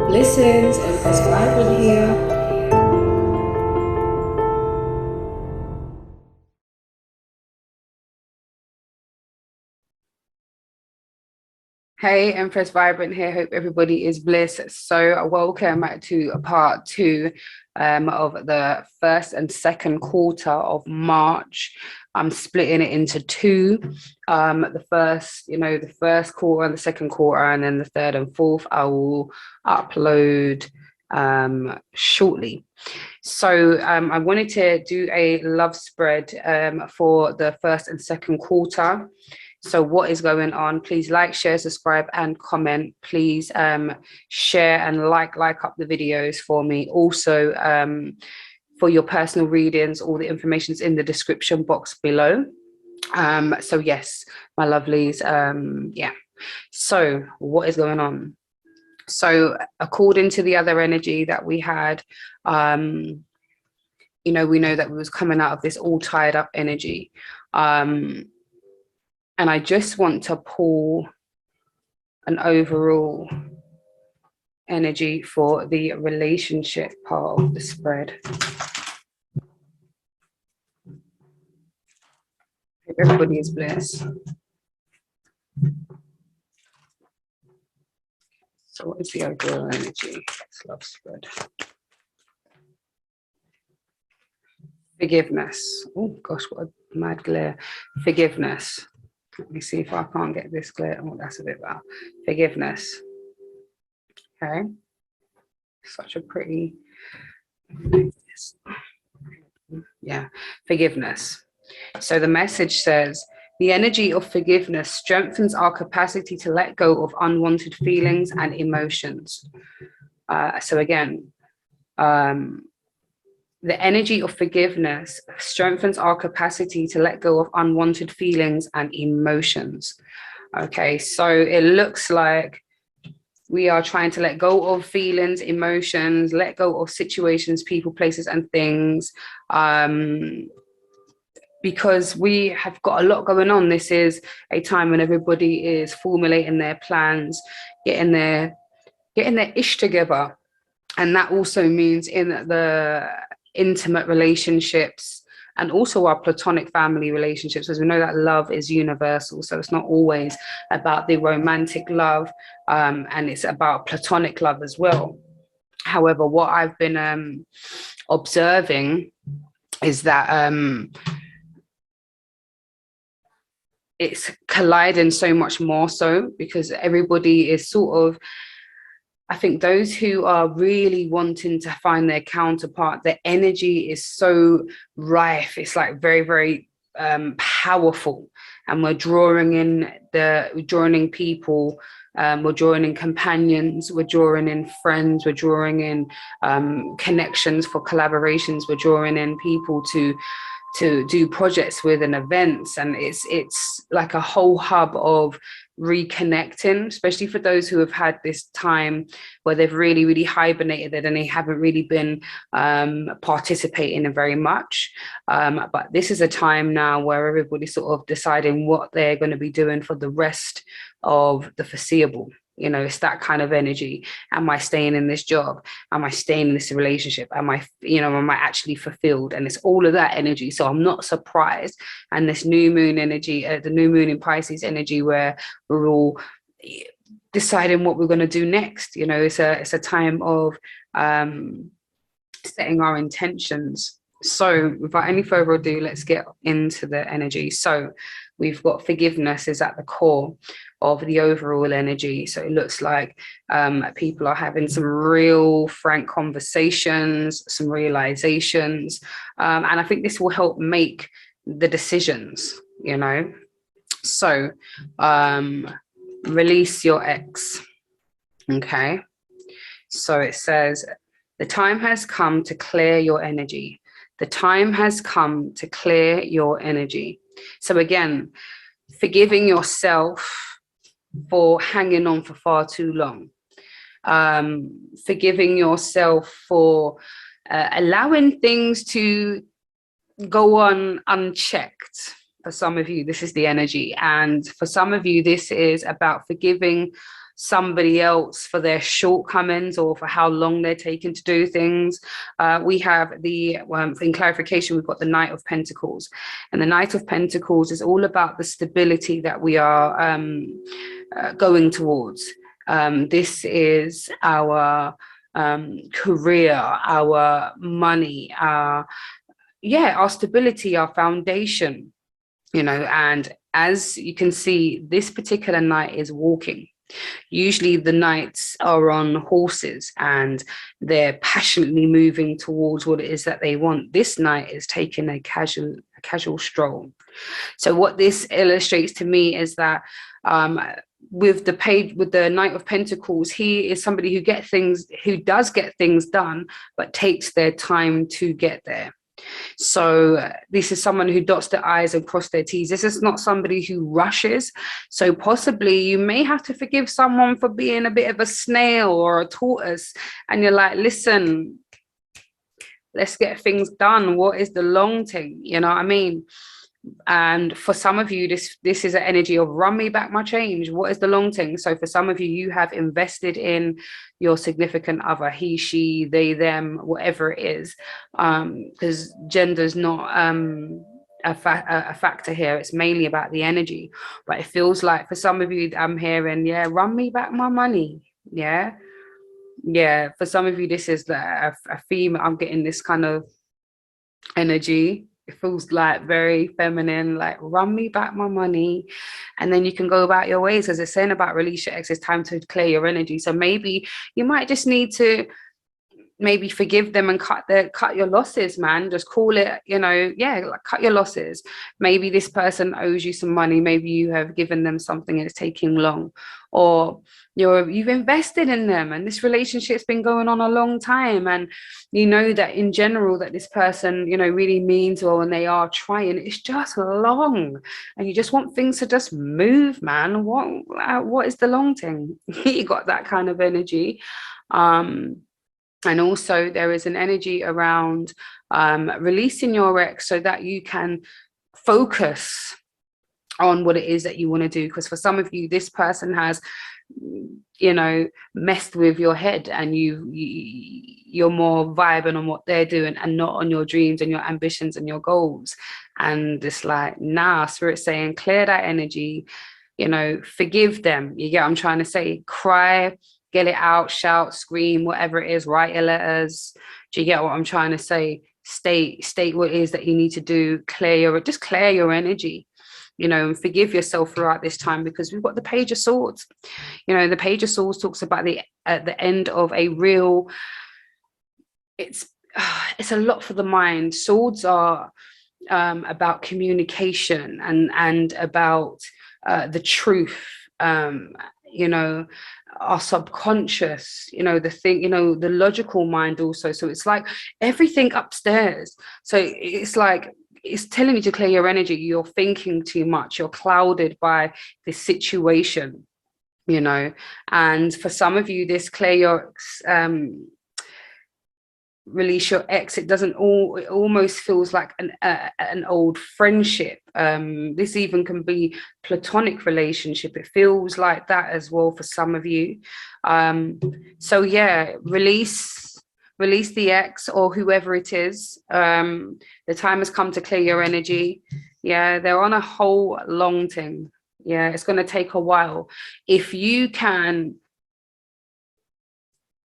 Blessings, Empress Vibrant here. Hey, Empress Vibrant here. Hope everybody is blessed. So, welcome to part two of the first and second quarter of March. I'm splitting it into two. The first quarter and the second quarter, and then the third and fourth, I will upload shortly. So, I wanted to do a love spread for the first and second quarter. So what is going on? Please like, share, subscribe, and comment. Please share and like up the videos for me. Also, for your personal readings, all the information is in the description box below. So yes, my lovelies. Yeah. So what is going on? So according to the other energy that we had, we know that we was coming out of this all tied up energy. And I just want to pull an overall energy for the relationship part of the spread. Everybody is blessed. So what is the overall energy? Let's love spread. Forgiveness. Oh gosh, what a mad glare. Forgiveness. Let me see if I can't get this glare. Oh, that's a bit better. Forgiveness. Okay. Such a pretty, yeah, forgiveness. So the message says, the energy of forgiveness strengthens our capacity to let go of unwanted feelings and emotions. So again, the energy of forgiveness strengthens our capacity to let go of unwanted feelings and emotions. Okay, so it looks like we are trying to let go of feelings, emotions, let go of situations, people, places, and things. Because we have got a lot going on. This is a time when everybody is formulating their plans, getting their ish together. And that also means in the intimate relationships and also our platonic family relationships, as we know that love is universal. So it's not always about the romantic love, and it's about platonic love as well. However, what I've been observing is that it's colliding so much more so because everybody is sort of, I think those who are really wanting to find their counterpart, the energy is so rife. It's like very, very powerful. And we're drawing in people, we're drawing in companions, we're drawing in friends, we're drawing in connections for collaborations, we're drawing in people to do projects with and events, and it's like a whole hub of reconnecting, especially for those who have had this time where they've really hibernated and they haven't really been participating in very much, but this is a time now where everybody's sort of deciding what they're going to be doing for the rest of the foreseeable. It's that kind of energy. Am I staying in this job? Am I staying in this relationship? Am I actually fulfilled? And it's all of that energy. So I'm not surprised. And this new moon energy, the new moon in Pisces energy, where we're all deciding what we're going to do next. It's a time of setting our intentions. So without any further ado, let's get into the energy. So we've got forgiveness is at the core of the overall energy. So it looks like people are having some real frank conversations, some realizations. And I think this will help make the decisions, So release your ex. Okay. So it says, the time has come to clear your energy. The time has come to clear your energy. So again, forgiving yourself for hanging on for far too long. Forgiving yourself for allowing things to go on unchecked. For some of you, this is the energy. And for some of you, this is about forgiving somebody else for their shortcomings or for how long they're taking to do things. We have the, in clarification, we've got the Knight of Pentacles. And the Knight of Pentacles is all about the stability that we are going towards. This is our career, our money, our stability, our foundation, and as you can see, this particular knight is walking. Usually the knights are on horses and they're passionately moving towards what it is that they want. This knight is taking a casual stroll. So what this illustrates to me is that with the Knight of Pentacles, he is somebody who does get things done, but takes their time to get there. So this is someone who dots their I's and cross their T's. This is not somebody who rushes. So possibly you may have to forgive someone for being a bit of a snail or a tortoise. And you're like, listen, let's get things done. What is the long thing? You know what I mean? And for some of you, this is an energy of run me back my change. What is the long thing? So for some of you, you have invested in your significant other, he, she, they, them, whatever it is, because gender's not a factor here. It's mainly about the energy. But it feels like for some of you, I'm hearing, run me back my money. For some of you, this is a theme. I'm getting this kind of energy. It feels like very feminine, like run me back my money, and then you can go about your ways. As it's saying about release your ex, it's time to clear your energy. So maybe you might just need to maybe forgive them and cut your losses, man. Just call it, like cut your losses. Maybe this person owes you some money. Maybe you have given them something and it's taking long, or you've invested in them and this relationship's been going on a long time, and you know that in general that this person really means well and they are trying. It's just long and you just want things to just move, man. What is the long thing? You got that kind of energy. And also there is an energy around releasing your ex so that you can focus on what it is that you want to do. Because for some of you, this person has messed with your head, and you're more vibing on what they're doing and not on your dreams and your ambitions and your goals. And it's like, nah, Spirit's saying clear that energy, forgive them. You get what I'm trying to say? Cry, get it out, shout, scream, whatever it is, write your letters. Do you get what I'm trying to say? State what it is that you need to do, clear your energy, and forgive yourself throughout this time, because we've got the Page of Swords. The Page of Swords talks about at the end of a real, it's a lot for the mind. Swords are about communication and about the truth, our subconscious, the thing, the logical mind also. So it's like everything upstairs. So it's like, it's telling you to clear your energy. You're thinking too much. You're clouded by this situation, and for some of you, this clear your release your ex, it almost feels like an old friendship. This even can be platonic relationship. It feels like that as well for some of you. So release the ex or whoever it is. The time has come to clear your energy. They're on a whole long thing. It's going to take a while. If you can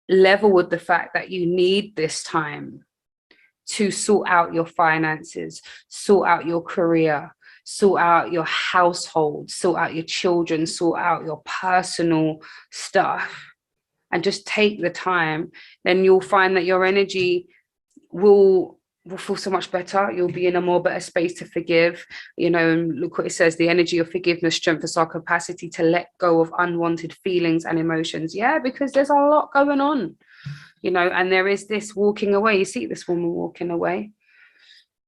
level with the fact that you need this time to sort out your finances, sort out your career, sort out your household, sort out your children, sort out your personal stuff, and just take the time, then you'll find that your energy will feel so much better. You'll be in a more better space to forgive. And look what it says: the energy of forgiveness strengthens our capacity to let go of unwanted feelings and emotions. Because there's a lot going on, and there is this walking away. You see this woman walking away,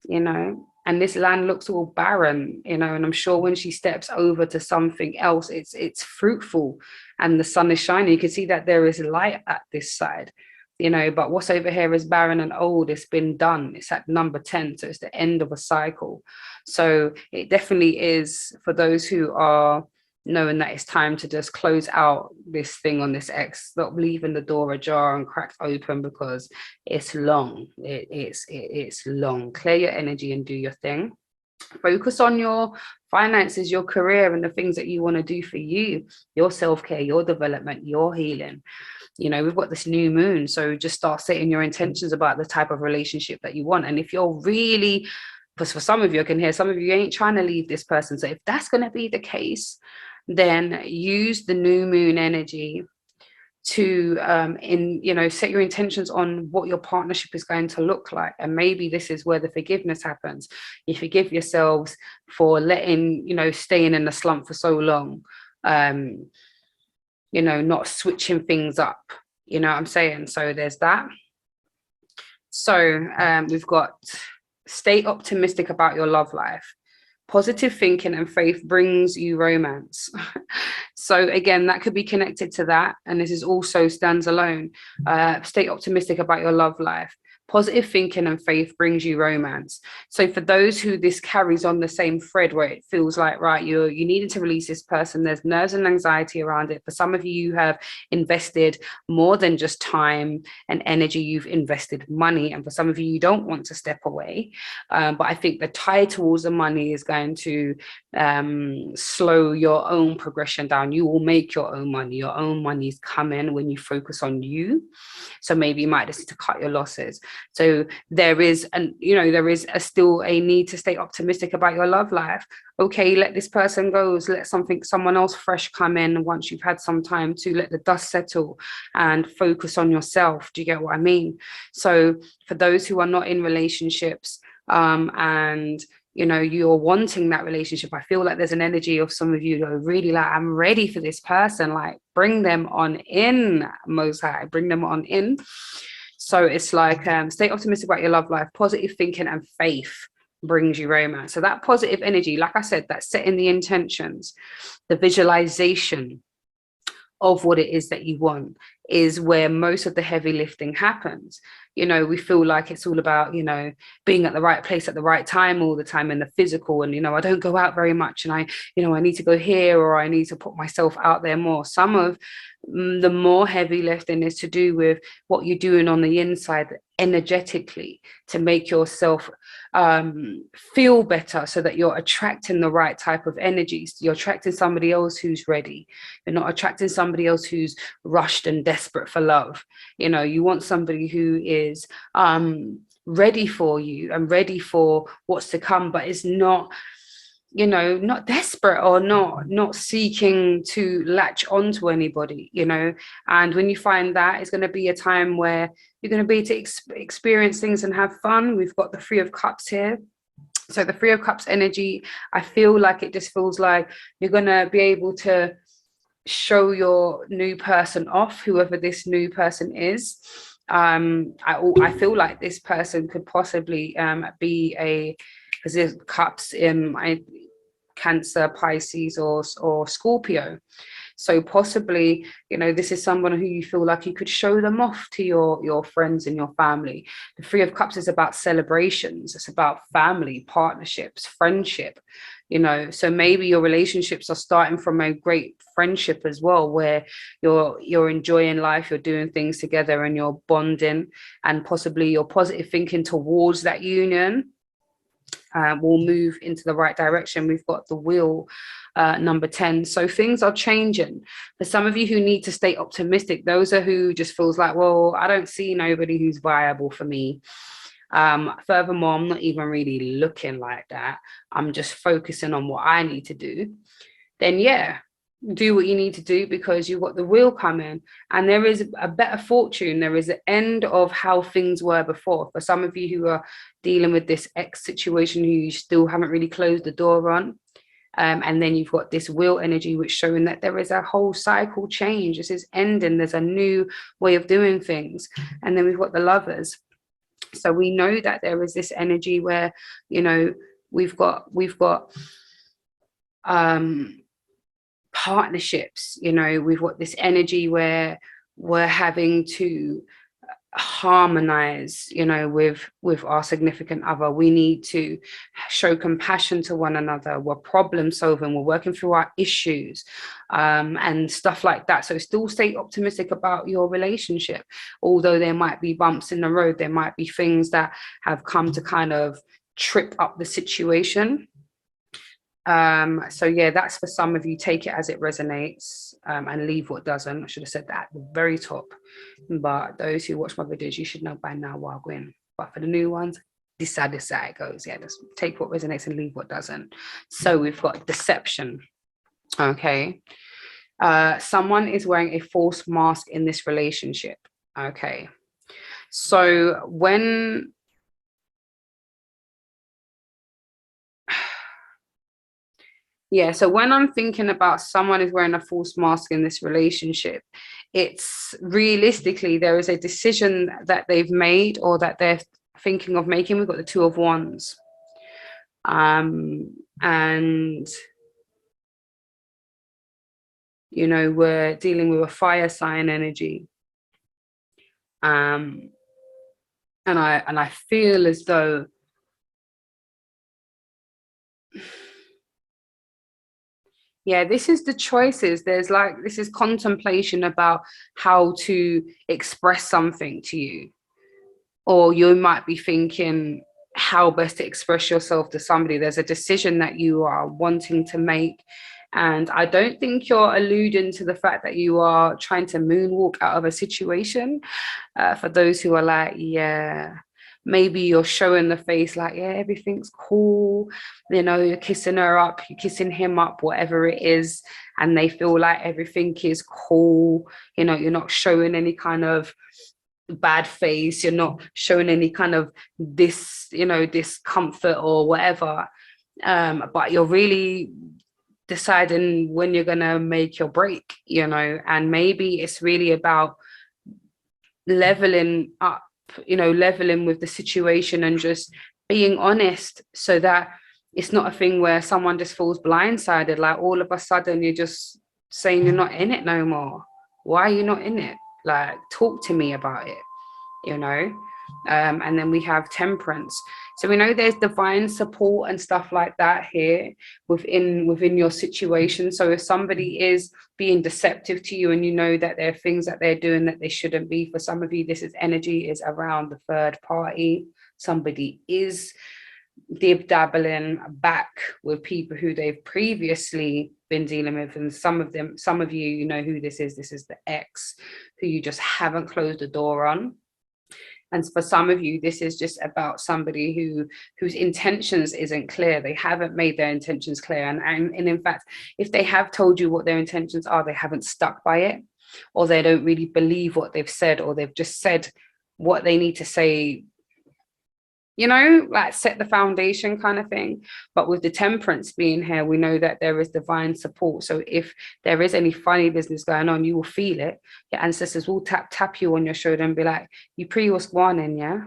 and this land looks all barren, and I'm sure when she steps over to something else, it's fruitful and the sun is shining. You can see that there is light at this side, but what's over here is barren and old. It's been done. It's at number 10. So it's the end of a cycle. So it definitely is for those who are knowing that it's time to just close out this thing on this ex. Stop leaving the door ajar and cracked open, because it's long. It's long. Clear your energy and do your thing. Focus on your finances, your career, and the things that you want to do for you, your self-care, your development, your healing. You know, we've got this new moon, so just start setting your intentions about the type of relationship that you want. And if you're really, because for some of you, I can hear some of you ain't trying to leave this person, so if that's going to be the case, then use the new moon energy to set your intentions on what your partnership is going to look like. And maybe this is where the forgiveness happens. You forgive yourselves for letting, staying in the slump for so long, not switching things up, you know what I'm saying? So there's that. So we've got stay optimistic about your love life. Positive thinking and faith brings you romance. So again, that could be connected to that. And this is also stands alone. Stay optimistic about your love life. Positive thinking and faith brings you romance. So for those who this carries on the same thread, where it feels like, right, you needed to release this person, there's nerves and anxiety around it. For some of you, you have invested more than just time and energy, you've invested money. And for some of you, you don't want to step away. But I think the tie towards the money is going to slow your own progression down. You will make your own money. Your own money's coming when you focus on you. So maybe you might just need to cut your losses. So there is still a need to stay optimistic about your love life. Okay, let this person go, let someone else fresh come in once you've had some time to let the dust settle and focus on yourself. Do you get what I mean? So for those who are not in relationships, and you're wanting that relationship, I feel like there's an energy of some of you who are really like, I'm ready for this person, like bring them on in, Most High, bring them on in. So it's like, stay optimistic about your love life. Positive thinking and faith brings you romance. So that positive energy, like I said, that's setting the intentions, the visualization of what it is that you want, is where most of the heavy lifting happens. We feel like it's all about, being at the right place at the right time all the time in the physical. And, I don't go out very much, and I need to go here, or I need to put myself out there more. Some of the more heavy lifting is to do with what you're doing on the inside energetically to make yourself feel better, so that you're attracting the right type of energies. You're attracting somebody else who's ready. You're not attracting somebody else who's rushed and desperate for love. You want somebody who is ready for you and ready for what's to come, but is not desperate, or not seeking to latch onto anybody, and when you find that, it's going to be a time where you're going to be able to experience things and have fun. We've got the Three of Cups here. So the Three of Cups energy, I feel like it just feels like you're going to be able to show your new person off, whoever this new person is. I feel like this person could possibly be because there's cups in Cancer, Pisces, or Scorpio. So possibly, this is someone who you feel like you could show them off to your friends and your family. The Three of Cups is about celebrations. It's about family, partnerships, friendship. So maybe your relationships are starting from a great friendship as well, where you're enjoying life, you're doing things together, and you're bonding, and possibly your positive thinking towards that union will move into the right direction. We've got the Wheel, number 10. So things are changing. For some of you who need to stay optimistic, those are who just feels like, well, I don't see nobody who's viable for me. Furthermore, I'm not even really looking like that. I'm just focusing on what I need to do. Then do what you need to do, because you've got the Wheel coming, and there is a better fortune. There is an end of how things were before. For some of you who are dealing with this ex situation who you still haven't really closed the door on, and then you've got this Wheel energy, which showing that there is a whole cycle change. This is ending. There's a new way of doing things. And then we've got the Lovers. So we know that there is this energy where, we've got partnerships. We've got this energy where we're having to harmonize, you know, with our significant other. We need to show compassion to one another. We're problem solving, we're working through our issues, and stuff like that. So still stay optimistic about your relationship, although there might be bumps in the road, there might be things that have come to kind of trip up the situation. So yeah, that's for some of you. Take it as it resonates, and leave what doesn't. I should have said that at the very top, but those who watch my videos, you should know by now what I'm going. But for the new ones, this how it goes. Yeah, just take what resonates and leave what doesn't. So we've got deception. Okay, someone is wearing a false mask in this relationship. Okay, so when yeah, so when I'm thinking about someone is wearing a false mask in this relationship, it's realistically there is a decision that they've made or that they're thinking of making. We've got the Two of Wands. And you know, we're dealing with a fire sign energy. And I feel as though yeah, this is the choices. There's like, this is contemplation about how to express something to you. Or you might be thinking how best to express yourself to somebody. There's a decision that you are wanting to make. And I don't think you're alluding to the fact that you are trying to moonwalk out of a situation. For those who are like, yeah, maybe you're showing the face like, yeah, everything's cool. You know, you're kissing her up, you're kissing him up, whatever it is. And they feel like everything is cool. You know, you're not showing any kind of bad face, you're not showing any kind of this, you know, discomfort or whatever, but you're really deciding when you're gonna make your break, you know. And maybe it's really about leveling up, you know, leveling with the situation and just being honest, so that it's not a thing where someone just feels blindsided, like all of a sudden you're just saying you're not in it no more. Why are you not in it? Like, talk to me about it, you know. And then we have Temperance. So we know there's divine support and stuff like that here within your situation. So if somebody is being deceptive to you and you know that there are things that they're doing that they shouldn't be, for some of you this is energy is around the third party. Somebody is dabbling back with people who they've previously been dealing with, and some of you, you know who this is. This is the ex who you just haven't closed the door on. And for some of you, this is just about somebody whose intentions isn't clear. They haven't made their intentions clear. And in fact, if they have told you what their intentions are, they haven't stuck by it, or they don't really believe what they've said, or they've just said what they need to say, you know, like set the foundation kind of thing. But with the Temperance being here, we know that there is divine support. So if there is any funny business going on, you will feel it. Your ancestors will tap you on your shoulder and be like, you pre what's going on, yeah?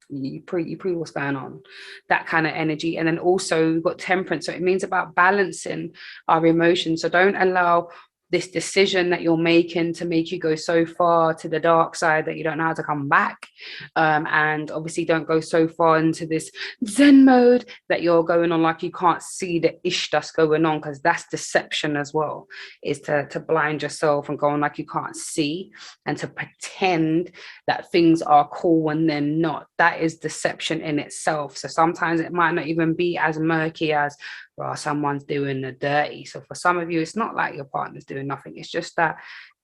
You pre what's going on, that kind of energy. And then also we've got Temperance, so it means about balancing our emotions. So don't allow this decision that you're making to make you go so far to the dark side that you don't know how to come back, and obviously don't go so far into this Zen mode that you're going on like you can't see the ish that's going on, because that's deception as well, is to blind yourself and go on like you can't see and to pretend that things are cool when they're not. That is deception in itself. So sometimes it might not even be as murky as, well, someone's doing the dirty. So for some of you, it's not like your partner's doing nothing. It's just that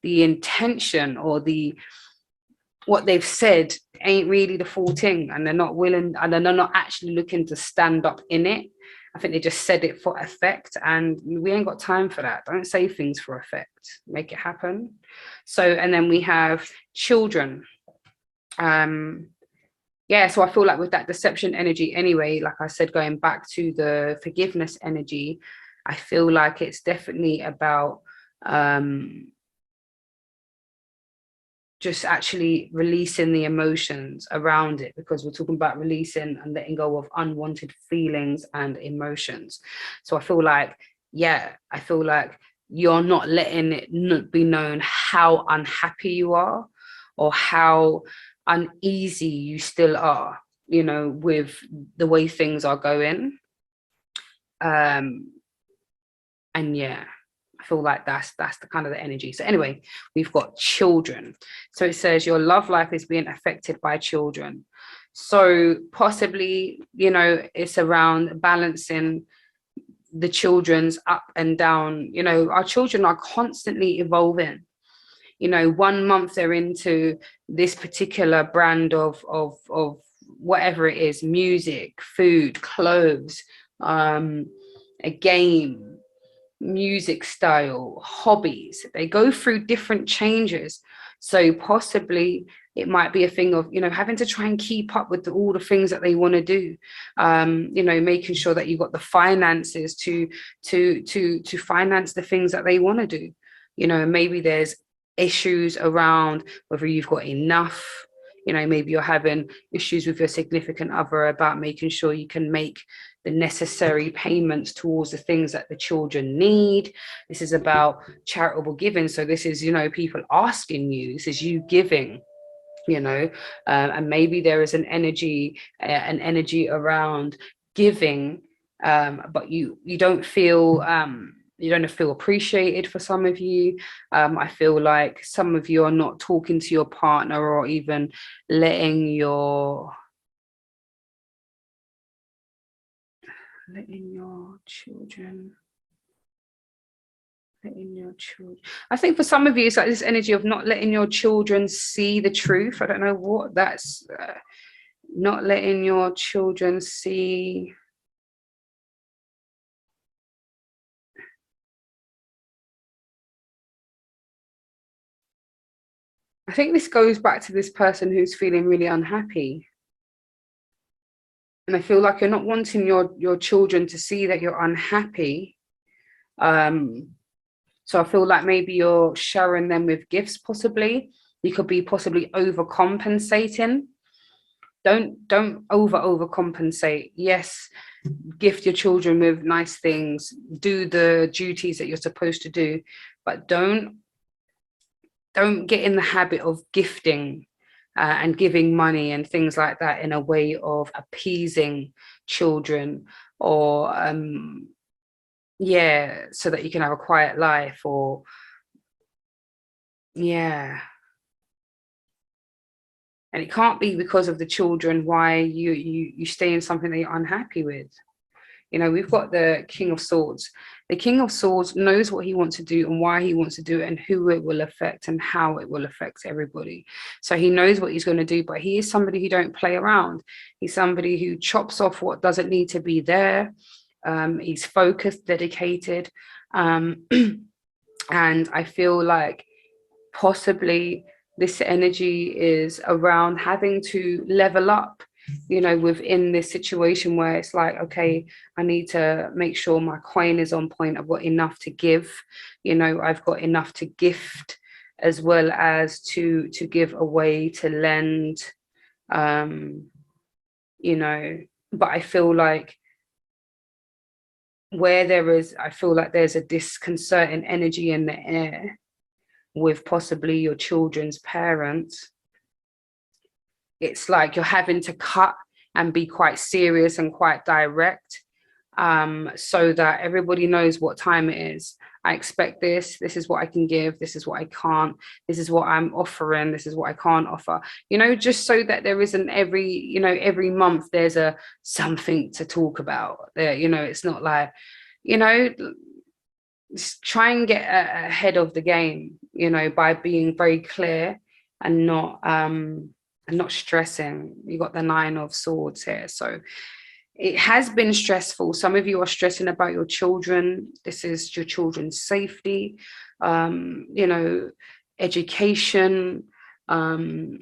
the intention or what they've said ain't really the full thing, and they're not willing, and they're not actually looking to stand up in it. I think they just said it for effect, and we ain't got time for that. Don't say things for effect. Make it happen. So, and then we have children. Yeah, so I feel like with that deception energy anyway, like I said, going back to the forgiveness energy, I feel like it's definitely about just actually releasing the emotions around it, because we're talking about releasing and letting go of unwanted feelings and emotions. So I feel like, yeah, I feel like you're not letting it be known how unhappy you are, or how uneasy you still are, you know, with the way things are going. And yeah, I feel like that's the kind of the energy. So anyway, we've got children. So it says your love life is being affected by children. So possibly, you know, it's around balancing the children's up and down. You know, our children are constantly evolving. You know, 1 month they're into this particular brand of whatever it is, music, food, clothes, a game, music style, hobbies. They go through different changes. So possibly it might be a thing of, you know, having to try and keep up with all the things that they want to do. You know, making sure that you've got the finances to finance the things that they want to do. You know, maybe there's issues around whether you've got enough. You know, maybe you're having issues with your significant other about making sure you can make the necessary payments towards the things that the children need. This is about charitable giving. So this is, you know, people asking you, this is you giving, you know, and maybe there is an energy around giving, but you don't feel appreciated. For some of you, I feel like some of you are not talking to your partner or even letting your children. I think for some of you, it's like this energy of not letting your children see the truth. I don't know what that's, not letting your children see. I think this goes back to this person who's feeling really unhappy. And I feel like you're not wanting your children to see that you're unhappy. So I feel like maybe you're showering them with gifts, possibly. You could be possibly overcompensating. Don't overcompensate. Yes, gift your children with nice things, do the duties that you're supposed to do, but don't get in the habit of gifting and giving money and things like that in a way of appeasing children, or yeah, so that you can have a quiet life, or yeah. And it can't be because of the children why you stay in something that you're unhappy with. You know, we've got the King of Swords. The King of Swords knows what he wants to do and why he wants to do it and who it will affect and how it will affect everybody. So he knows what he's going to do, but he is somebody who don't play around. He's somebody who chops off what doesn't need to be there. He's focused, dedicated. And I feel like possibly this energy is around having to level up, you know, within this situation where it's like, okay, I need to make sure my coin is on point. I've got enough to give, you know, I've got enough to gift as well as to give away, to lend, you know. But I feel like I feel like there's a disconcerting energy in the air with possibly your children's parents. It's like you're having to cut and be quite serious and quite direct, so that everybody knows what time it is. I expect this is what I can give, this is what I can't, this is what I'm offering, this is what I can't offer, you know, just so that there isn't every month there's something to talk about there. You know, it's not like, you know, just try and get ahead of the game, you know, by being very clear and not stressing. You got the Nine of Swords here, so it has been stressful. Some of you are stressing about your children. This is your children's safety, you know, education, their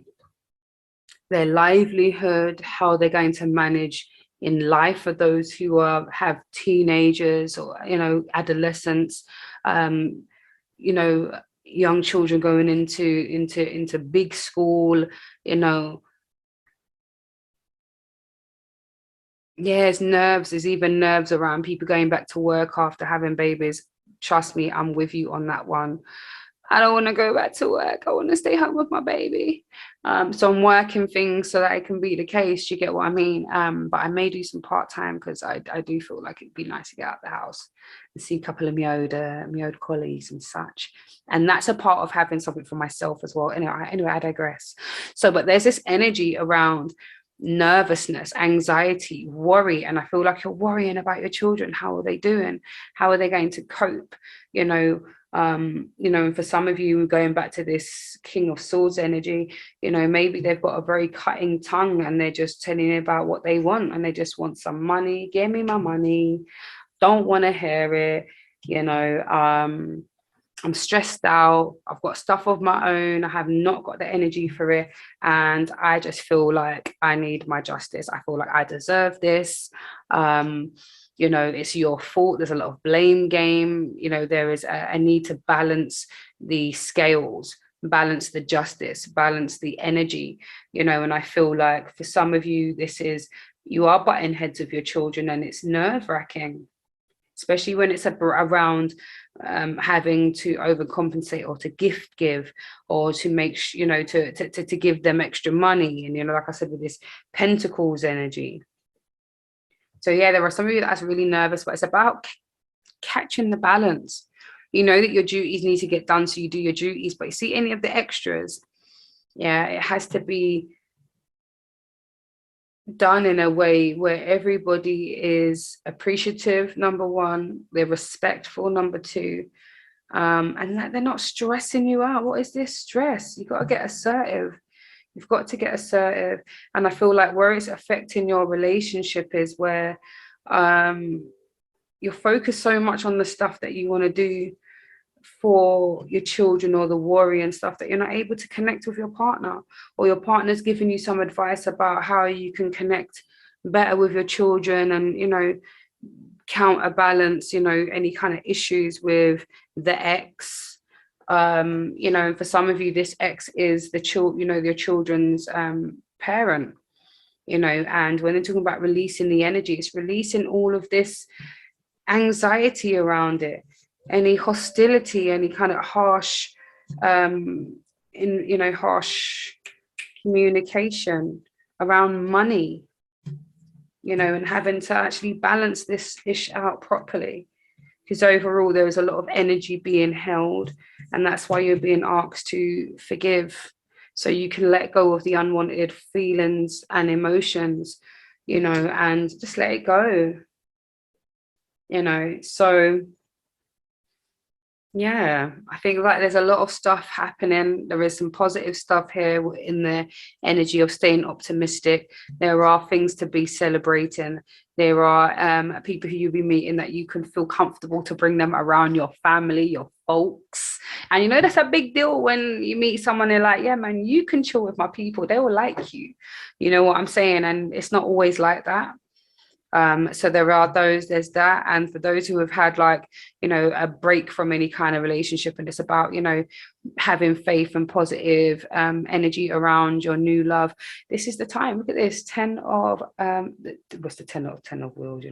livelihood, how they're going to manage in life for those who have teenagers or, you know, adolescents, you know, young children going into big school, you know. Yes, nerves. There's even nerves around people going back to work after having babies. Trust me, I'm with you on that one. I don't want to go back to work. I want to stay home with my baby. So I'm working things so that it can be the case. You get what I mean? But I may do some part-time because I do feel like it'd be nice to get out of the house and see a couple of my old colleagues and such. And that's a part of having something for myself as well. Anyway, I digress. So, but there's this energy around nervousness, anxiety, worry, and I feel like you're worrying about your children. How are they doing? How are they going to cope? And for some of you, going back to this King of Swords energy, maybe they've got a very cutting tongue and they're just telling you about what they want, and they just want some money. Give me my money. Don't want to hear it. I'm stressed out. I've got stuff of my own. I have not got the energy for it. And I just feel like I need my justice. I feel like I deserve this. It's your fault. There's a lot of blame game. There is a need to balance the scales, balance the justice, balance the energy, and I feel like for some of you, you are butting heads with your children, and it's nerve-wracking, especially when it's around having to overcompensate or to give or to make to give them extra money. And like I said, with this Pentacles energy. So yeah, there are some of you that's really nervous, but it's about catching the balance. That your duties need to get done, so you do your duties, but you see any of the extras, it has to be done in a way where everybody is appreciative, number one, they're respectful, number two, and that they're not stressing you out. What is this stress? You've got to get assertive. You've got to get assertive. And I feel like where it's affecting your relationship is where you're focused so much on the stuff that you want to do for your children, or the worry and stuff, that you're not able to connect with your partner, or your partner's giving you some advice about how you can connect better with your children and counterbalance any kind of issues with the ex. For some of you, this ex is your children's parent. And when they're talking about releasing the energy, it's releasing all of this anxiety around it, any hostility, any kind of harsh harsh communication around money, and having to actually balance this ish out properly, because overall there is a lot of energy being held, and that's why you're being asked to forgive, so you can let go of the unwanted feelings and emotions, and just let it go, so yeah, I think like there's a lot of stuff happening. There is some positive stuff here in the energy of staying optimistic. There are things to be celebrating. There are people who you'll be meeting that you can feel comfortable to bring them around your family, your folks. And that's a big deal when you meet someone and like, yeah, man, you can chill with my people. They will like you. You know what I'm saying? And it's not always like that. So there's that. And for those who have had a break from any kind of relationship, and it's about having faith and positive energy around your new love, this is the time. Look at this 10 of what's the 10 of wheels,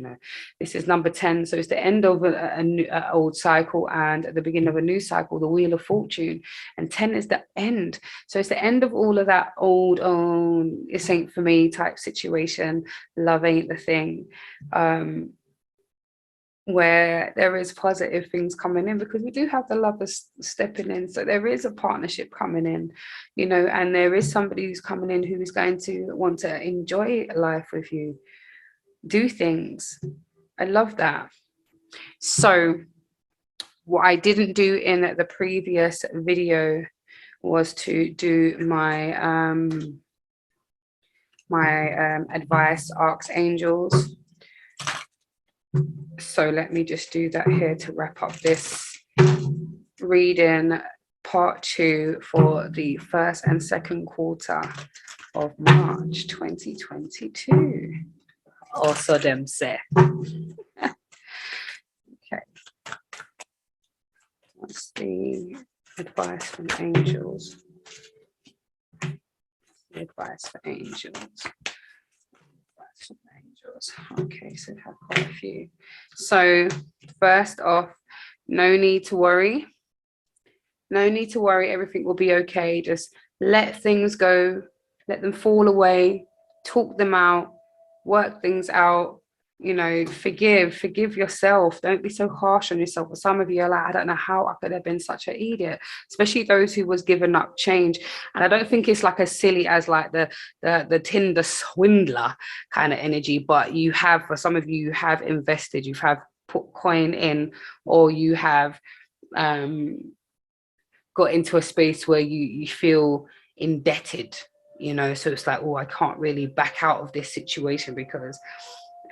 this is number 10. So it's the end of an old cycle and at the beginning of a new cycle, the wheel of fortune. And 10 is the end. So it's the end of all of that old, this ain't for me type situation. Love ain't the thing. Where there is positive things coming in, because we do have the lovers stepping in, so there is a partnership coming in, and there is somebody who's coming in who is going to want to enjoy life with you, do things. I love that. So what I didn't do in the previous video was to do my advice archangels. So let me just do that here to wrap up this reading, part 2 for the first and second quarter of March 2022. Also them say. Okay. What's the advice from angels? The advice for angels. Okay, so we have quite a few. So first off, no need to worry. No need to worry. Everything will be okay. Just let things go. Let them fall away. Talk them out. Work things out. You know, forgive yourself. Don't be so harsh on yourself. For some of you are like, I don't know how I could have been such an idiot, especially those who was given up change. And I don't think it's like as silly as like the Tinder swindler kind of energy, but you have, for some of you, you have invested, you have put coin in, or you have got into a space where you feel indebted, you know, so it's like, oh, I can't really back out of this situation because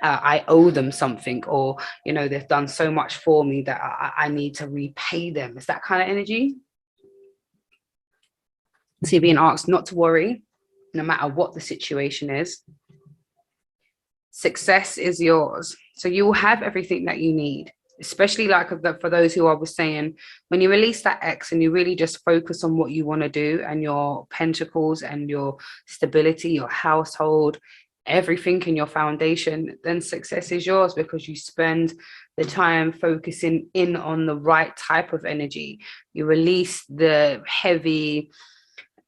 I owe them something, or, you know, they've done so much for me that I need to repay them. It's that kind of energy. So you're being asked not to worry, no matter what the situation is. Success is yours. So you will have everything that you need, especially like for those who I was saying, when you release that X and you really just focus on what you want to do and your pentacles and your stability, your household, everything in your foundation, then success is yours, because you spend the time focusing in on the right type of energy. You release the heavy,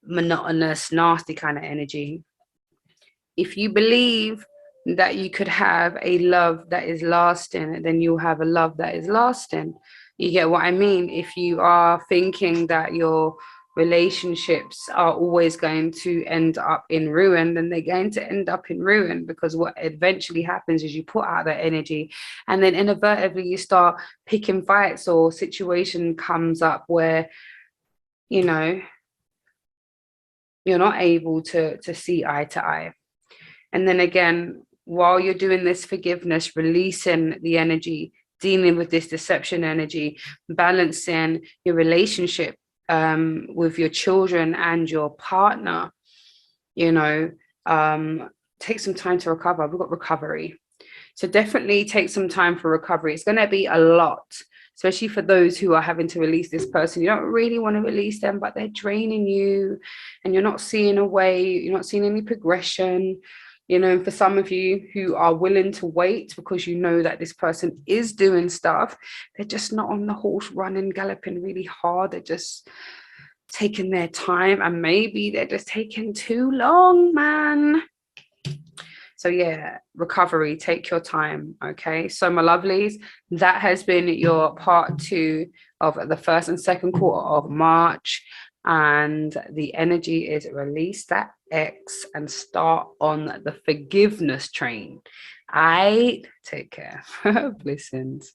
monotonous, nasty kind of energy. If you believe that you could have a love that is lasting, then you'll have a love that is lasting. You get what I mean? If you are thinking that your relationships are always going to end up in ruin, then they're going to end up in ruin, because what eventually happens is you put out that energy, and then inadvertently you start picking fights, or situation comes up where, you know, you're not able to see eye to eye. And then again, while you're doing this forgiveness, releasing the energy, dealing with this deception energy, balancing your relationship with your children and your partner, you know, take some time to recover. We've got recovery. So definitely take some time for recovery. It's going to be a lot, especially for those who are having to release this person. You don't really want to release them, but they're draining you and you're not seeing a way, you're not seeing any progression. You know, for some of you who are willing to wait because you know that this person is doing stuff, they're just not on the horse running, galloping really hard. They're just taking their time, and maybe they're just taking too long, man. So yeah, recovery, take your time. Okay, so my lovelies, that has been your part 2 of the first and second quarter of March. And the energy is release that X and start on the forgiveness train. I take care. Blessings.